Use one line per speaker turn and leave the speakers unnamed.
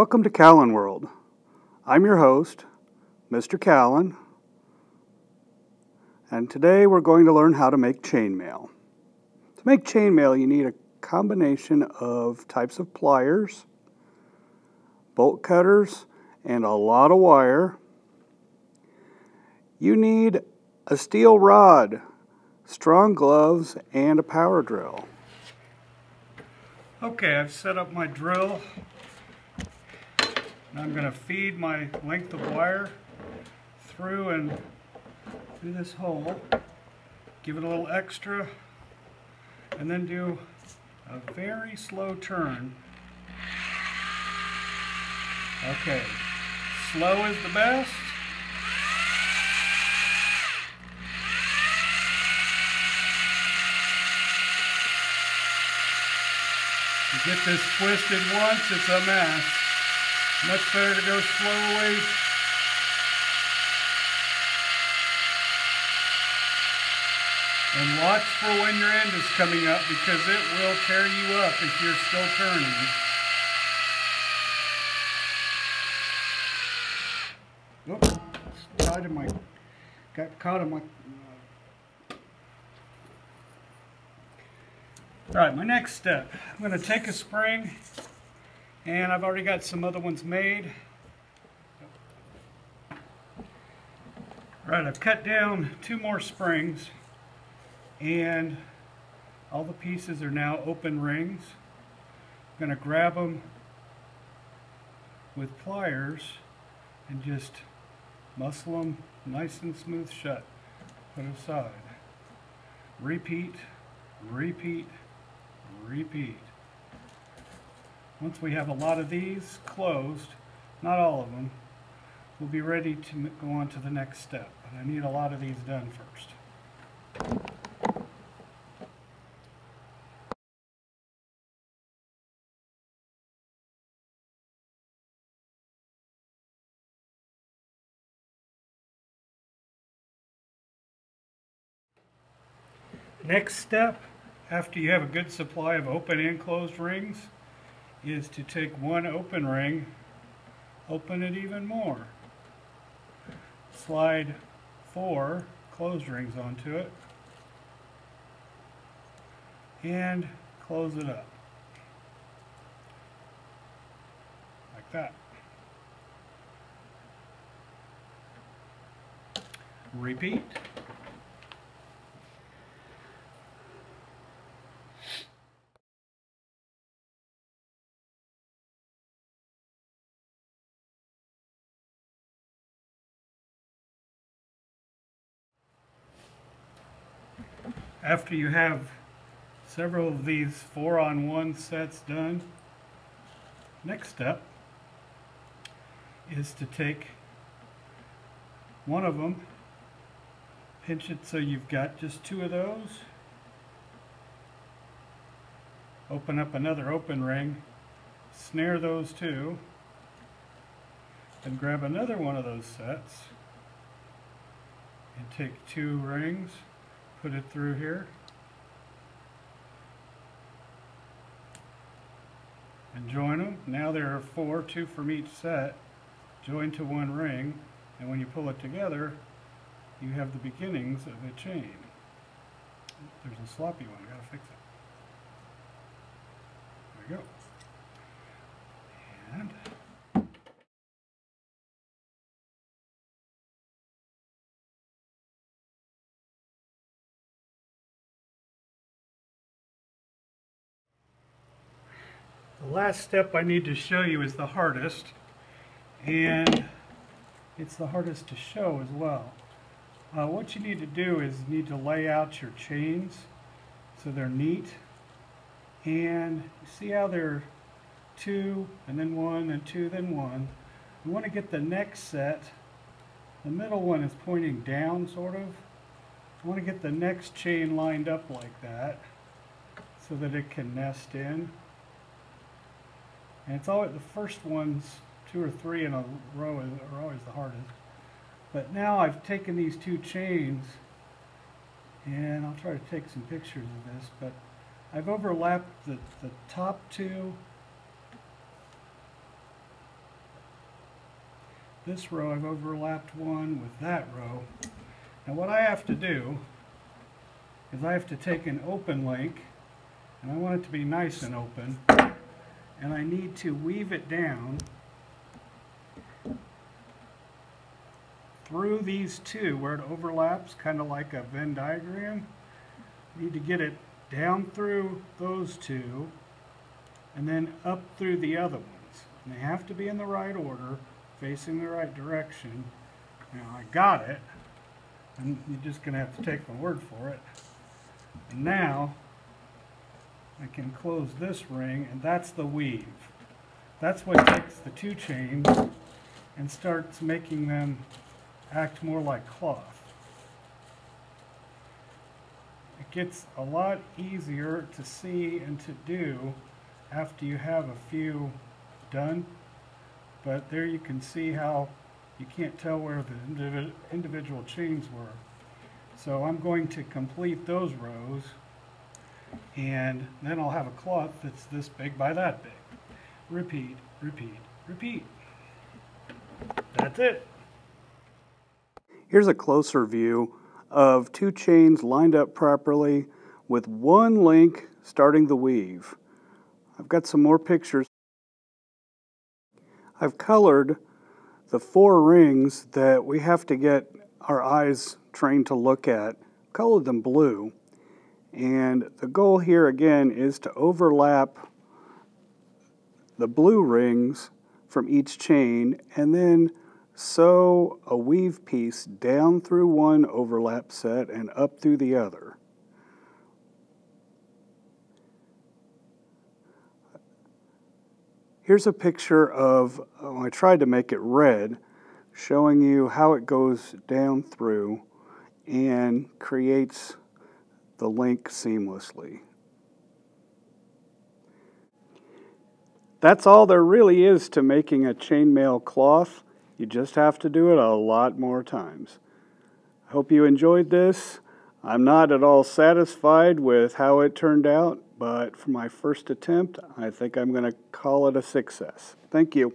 Welcome to Callan World. I'm your host, Mr. Callan, and today we're going to learn how to make chainmail. To make chainmail, you need a combination of types of pliers, bolt cutters, and a lot of wire. You need a steel rod, strong gloves, and a power drill. Okay, I've set up my drill. And I'm going to feed my length of wire through this hole, give it a little extra, and then do a very slow turn. Okay, slow is the best. You get this twisted once, it's a mess. Much better to go slowly. And watch for when your end is coming up, because it will tear you up if you're still turning. Oops, got caught in my... Alright, my next step. I'm going to take a spring, and I've already got some other ones made. Alright, I've cut down 2 more springs, and all the pieces are now open rings. I'm going to grab them with pliers and just muscle them nice and smooth shut. Put aside. Repeat, repeat, repeat. Once we have a lot of these closed, not all of them, we'll be ready to go on to the next step. But I need a lot of these done first. Next step, after you have a good supply of open and closed rings, is to take one open ring, open it even more, slide 4 closed rings onto it, and close it up like that. Repeat. After you have several of these 4-on-1 sets done, next step is to take one of them, pinch it so you've got just 2 of those, open up another open ring, snare those 2, and grab another one of those sets and take 2 rings, put it through here, and join them. Now there are 4, 2 from each set, joined to one ring, and when you pull it together, you have the beginnings of a chain. There's a sloppy one, I gotta fix it. There we go. And the last step I need to show you is the hardest, and it's the hardest to show as well. What you need to do is you need to lay out your chains so they're neat, and you see how they're 2 and then 1 and 2 then 1. You want to get the next set, the middle one is pointing down sort of. You want to get the next chain lined up like that so that it can nest in. And it's always the first ones, 2 or 3 in a row, are always the hardest. But now I've taken these 2 chains, and I'll try to take some pictures of this, but I've overlapped the top 2 this row I've overlapped one with that row. Now what I have to do is I have to take an open link, and I want it to be nice and open, and I need to weave it down through these two where it overlaps, kind of like a Venn diagram. You need to get it down through those two and then up through the other ones. And they have to be in the right order, facing the right direction. Now I got it, and you're just going to have to take my word for it. And now I can close this ring, and that's the weave. That's what takes the two chains and starts making them act more like cloth. It gets a lot easier to see and to do after you have a few done, but there you can see how you can't tell where the individual chains were. So I'm going to complete those rows, and then I'll have a cloth that's this big by that big. Repeat, repeat, repeat. That's it. Here's a closer view of two chains lined up properly with one link starting the weave. I've got some more pictures. I've colored the 4 rings that we have to get our eyes trained to look at. Colored them blue. And the goal here again is to overlap the blue rings from each chain and then sew a weave piece down through one overlap set and up through the other. Here's a picture of, I tried to make it red, showing you how it goes down through and creates the link seamlessly. That's all there really is to making a chainmail cloth. You just have to do it a lot more times. I hope you enjoyed this. I'm not at all satisfied with how it turned out, but for my first attempt, I think I'm going to call it a success. Thank you.